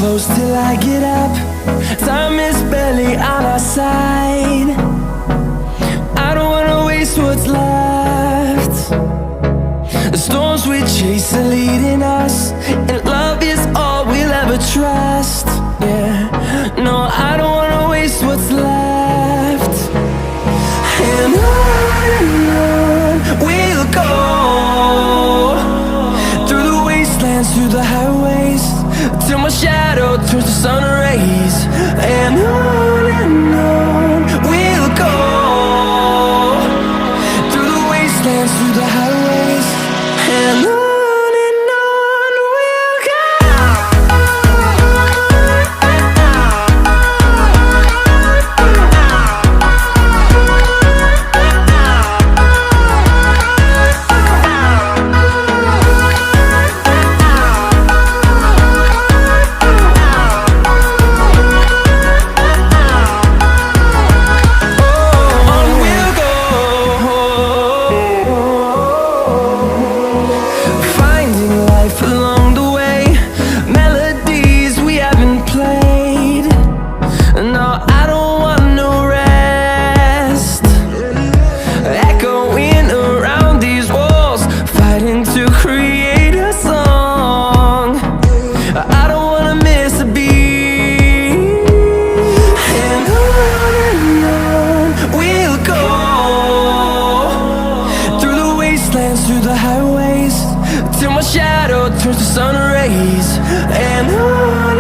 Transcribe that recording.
close till I get up. Time is barely on our side. I don't wanna waste what's left. The storms we chase are leading us, and love is all we'll ever trust. Yeah, no, I don't wanna waste what's left. And on we'll go, through the wastelands, through the highways, till my shadow turns to sun rays. And on we'll go, through the wastelands, through the highways, and on we'll go. Through the highways, till my shadow turns to sun rays. And on